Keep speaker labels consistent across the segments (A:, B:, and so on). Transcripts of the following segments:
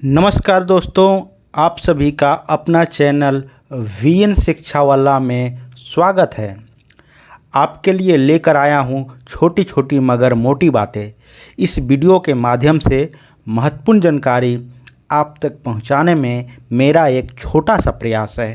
A: नमस्कार दोस्तों, आप सभी का अपना चैनल वीएन शिक्षा वाला में स्वागत है। आपके लिए लेकर आया हूँ छोटी छोटी मगर मोटी बातें। इस वीडियो के माध्यम से महत्वपूर्ण जानकारी आप तक पहुँचाने में मेरा एक छोटा सा प्रयास है।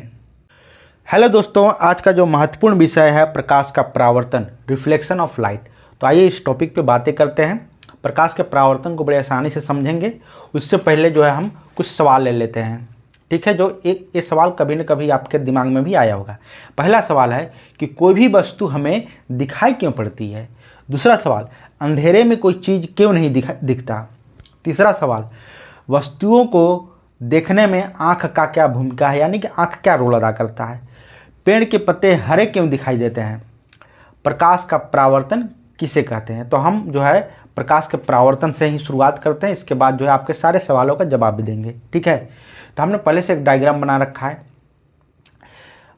A: हेलो दोस्तों, आज का जो महत्वपूर्ण विषय है प्रकाश का परावर्तन, रिफ्लेक्शन ऑफ लाइट। तो आइए इस टॉपिक पे बातें करते हैं। प्रकाश के परावर्तन को बड़े आसानी से समझेंगे। उससे पहले जो है हम कुछ सवाल ले लेते हैं, ठीक है। जो ये सवाल कभी न कभी आपके दिमाग में भी आया होगा। पहला सवाल है कि कोई भी वस्तु हमें दिखाई क्यों पड़ती है। दूसरा सवाल, अंधेरे में कोई चीज़ क्यों नहीं दिखता। तीसरा सवाल, वस्तुओं को देखने में आँख का क्या भूमिका है, यानी कि आँख क्या रोल अदा करता है। पेड़ के पत्ते हरे क्यों दिखाई देते हैं। प्रकाश का परावर्तन किसे कहते हैं। तो हम जो है प्रकाश के परावर्तन से ही शुरुआत करते हैं, इसके बाद जो है आपके सारे सवालों का जवाब भी देंगे, ठीक है। तो हमने पहले से एक डायग्राम बना रखा है।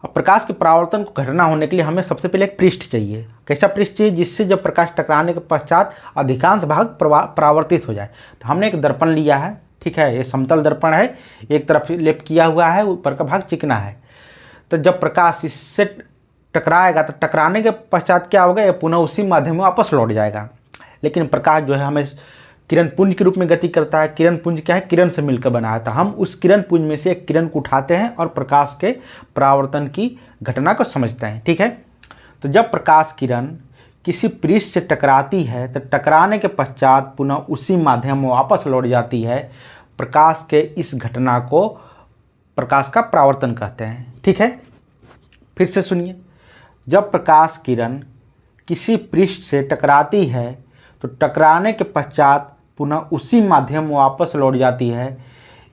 A: अब प्रकाश के परावर्तन को घटना होने के लिए हमें सबसे पहले एक पृष्ठ चाहिए। कैसा पृष्ठ चाहिए, जिससे जब प्रकाश टकराने के पश्चात अधिकांश भाग परावर्तित हो जाए। तो हमने एक दर्पण लिया है, ठीक है। ये समतल दर्पण है, एक तरफ लेप किया हुआ है, ऊपर का भाग चिकना है। तो जब प्रकाश इससे टकराएगा तो टकराने के पश्चात क्या होगा, ये पुनः उसी माध्यम में वापस लौट जाएगा। लेकिन प्रकाश जो है हमें किरण पुंज के रूप में गति करता है। किरण पुंज क्या है, किरण से मिलकर बना है। तो हम उस किरण पुंज में से एक किरण को उठाते हैं और प्रकाश के परावर्तन की घटना को समझते हैं, ठीक है। तो जब प्रकाश किरण किसी पृष्ठ से टकराती है तो टकराने के पश्चात पुनः उसी माध्यम में वापस लौट जाती है। प्रकाश के इस घटना को प्रकाश का परावर्तन कहते हैं, ठीक है। फिर से सुनिए, जब प्रकाश किरण किसी पृष्ठ से टकराती है तो टकराने के पश्चात पुनः उसी माध्यम में वापस लौट जाती है।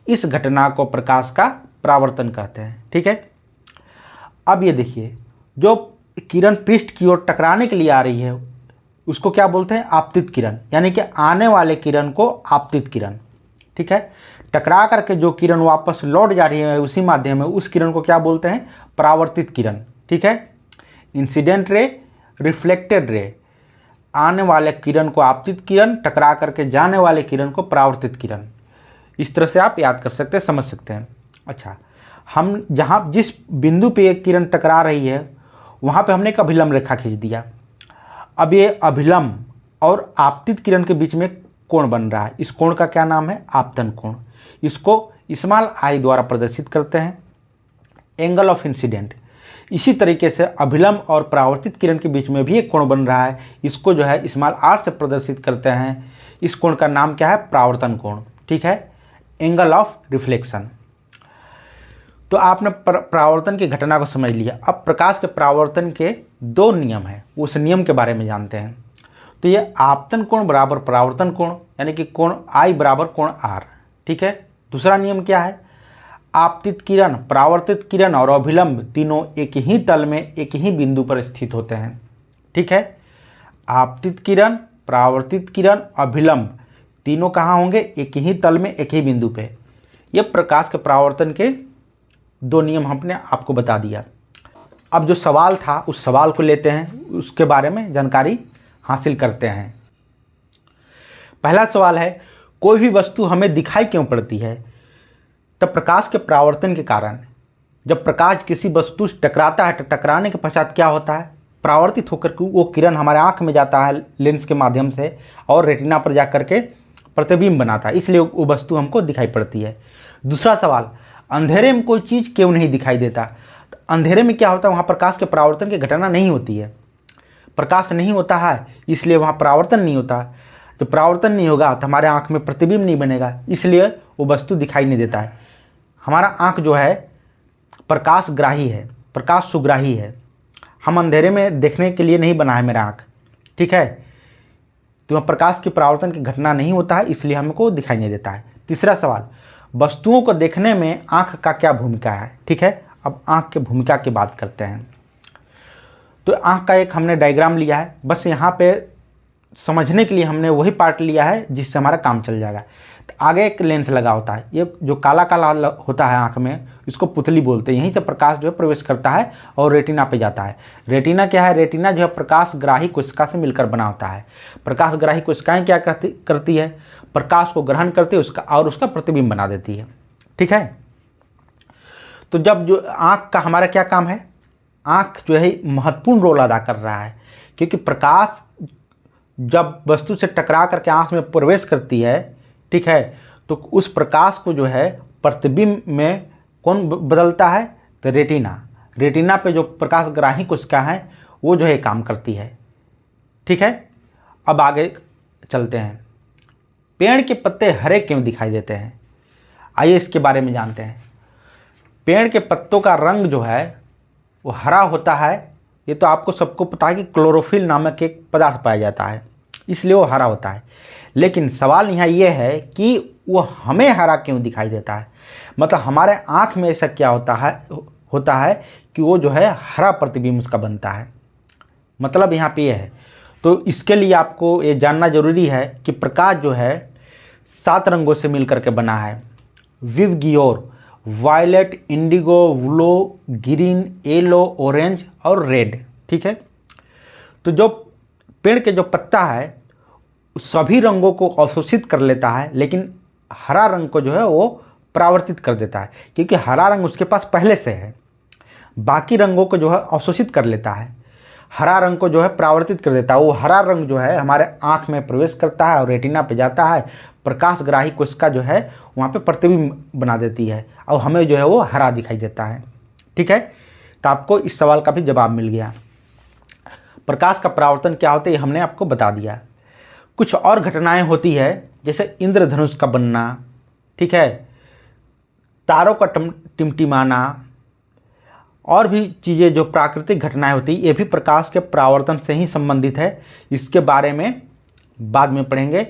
A: इस घटना को प्रकाश का परावर्तन कहते हैं, ठीक है। अब ये देखिए, जो किरण पृष्ठ की ओर टकराने के लिए आ रही है उसको क्या बोलते हैं, आपतित किरण, यानी कि आने वाले किरण को आपतित किरण, ठीक है। टकरा करके जो किरण वापस लौट जा रही है उसी माध्यम में, उस किरण को क्या बोलते हैं, परावर्तित किरण, ठीक है। Incident ray, reflected ray. आने वाले किरण को आपतित किरण, टकरा करके जाने वाले किरण को परावर्तित किरण। इस तरह से आप याद कर सकते हैं, समझ सकते हैं। अच्छा, हम जहाँ जिस बिंदु पे एक किरण टकरा रही है वहाँ पे हमने एक अभिलंब रेखा खींच दिया। अब ये अभिलंब और आपतित किरण के बीच में कोण बन रहा है। इस कोण का क्या नाम है, आपतन कोण। इसको स्मॉल आई द्वारा प्रदर्शित करते हैं, एंगल ऑफ इंसिडेंट। इसी तरीके से अभिलंब और परावर्तित किरण के बीच में भी एक कोण बन रहा है, इसको जो है स्मॉल आर से प्रदर्शित करते हैं। इस कोण का नाम क्या है, परावर्तन कोण, ठीक है, एंगल ऑफ रिफ्लेक्शन। तो आपने परावर्तन की घटना को समझ लिया। अब प्रकाश के परावर्तन के दो नियम हैं, उस नियम के बारे में जानते हैं। तो ये आपतन कोण बराबर परावर्तन कोण, यानी कि कोण आई बराबर कोण आर, ठीक है। दूसरा नियम क्या है, आपतित किरण, परावर्तित किरण और अभिलंब तीनों एक ही तल में एक ही बिंदु पर स्थित होते हैं, ठीक है। आपतित किरण, परावर्तित किरण, अभिलंब तीनों कहाँ होंगे, एक ही तल में एक ही बिंदु पे। ये प्रकाश के परावर्तन के दो नियम हमने आपको बता दिया। अब जो सवाल था उस सवाल को लेते हैं, उसके बारे में जानकारी हासिल करते हैं। पहला सवाल है, कोई भी वस्तु हमें दिखाई क्यों पड़ती है। तब प्रकाश के परावर्तन के कारण जब प्रकाश किसी वस्तु से टकराता है तो टकराने के पश्चात क्या होता है, परावर्तित होकर वो किरण हमारे आँख में जाता है लेंस के माध्यम से और रेटिना पर जाकर के प्रतिबिंब बनाता है, इसलिए वो वस्तु हमको दिखाई पड़ती है। दूसरा सवाल, अंधेरे में कोई चीज़ क्यों नहीं दिखाई देता। तो अंधेरे में क्या होता है, वहाँ प्रकाश के परावर्तन की घटना नहीं होती है, प्रकाश नहीं होता है, इसलिए वहाँ परावर्तन नहीं होता। तो परावर्तन नहीं होगा तो हमारे आँख में प्रतिबिंब नहीं बनेगा, इसलिए वो वस्तु दिखाई नहीं देता है। हमारा आँख जो है प्रकाशग्राही है, प्रकाश सुग्राही है। हम अंधेरे में देखने के लिए नहीं बना है मेरा आँख, ठीक है। तो वहाँ प्रकाश की परावर्तन की घटना नहीं होता है, इसलिए हमको दिखाई नहीं देता है। तीसरा सवाल, वस्तुओं को देखने में आँख का क्या भूमिका है, ठीक है। अब आँख की भूमिका की बात करते हैं। तो आँख का एक हमने डायग्राम लिया है, बस यहाँ पे समझने के लिए हमने वही पार्ट लिया है जिससे हमारा काम चल जाएगा। तो आगे एक लेंस लगा होता है, ये जो काला काला होता है आँख में, इसको पुतली बोलते हैं। यहीं से प्रकाश जो है प्रवेश करता है और रेटिना पे जाता है। रेटिना क्या है, रेटिना जो है प्रकाशग्राही कोशिका से मिलकर बना होता है। प्रकाशग्राही कोशिकाएं क्या करती है, प्रकाश को ग्रहण करती है उसका प्रतिबिंब बना देती है। ठीक है, तो जब जो आँख का हमारा क्या काम है, आँख जो है महत्वपूर्ण रोल अदा कर रहा है, क्योंकि प्रकाश जब वस्तु से टकरा करके आँख में प्रवेश करती है, ठीक है, तो उस प्रकाश को जो है प्रतिबिंब में कौन बदलता है, तो रेटिना पे जो प्रकाशग्राही कोशिका है वो जो है काम करती है। ठीक है, अब आगे चलते हैं। पेड़ के पत्ते हरे क्यों दिखाई देते हैं, आइए इसके बारे में जानते हैं। पेड़ के पत्तों का रंग जो है वो हरा होता है, ये तो आपको सबको पता है कि क्लोरोफिल नामक एक पदार्थ पाया जाता है, इसलिए वो हरा होता है। लेकिन सवाल यहाँ ये है कि वो हमें हरा क्यों दिखाई देता है, मतलब हमारे आँख में ऐसा क्या होता है कि वो जो है हरा प्रतिबिंब उसका बनता है, मतलब यहाँ पे ये है। तो इसके लिए आपको ये जानना जरूरी है कि प्रकाश जो है 7 रंगों से मिलकर के बना है, विवगियोर, violet, indigo, blue, green, yellow, orange और रेड। ठीक है, तो जो पेड़ के जो पत्ता है सभी रंगों को अवशोषित कर लेता है, लेकिन हरा रंग को जो है वो परावर्तित कर देता है, क्योंकि हरा रंग उसके पास पहले से है। बाकी रंगों को जो है अवशोषित कर लेता है, हरा रंग को जो है परावर्तित कर देता है। वो हरा रंग जो है हमारे आँख में प्रवेश करता है और रेटिना पे जाता है, प्रकाशग्राही कोशिका जो है वहाँ पे प्रतिबिंब बना देती है और हमें जो है वो हरा दिखाई देता है। ठीक है, तो आपको इस सवाल का भी जवाब मिल गया। प्रकाश का परावर्तन क्या होता है ये हमने आपको बता दिया। कुछ और घटनाएं होती है जैसे इंद्रधनुष का बनना, ठीक है, तारों का टिमटिमाना, और भी चीज़ें जो प्राकृतिक घटनाएं होती ये भी प्रकाश के परावर्तन से ही संबंधित है। इसके बारे में बाद में पढ़ेंगे।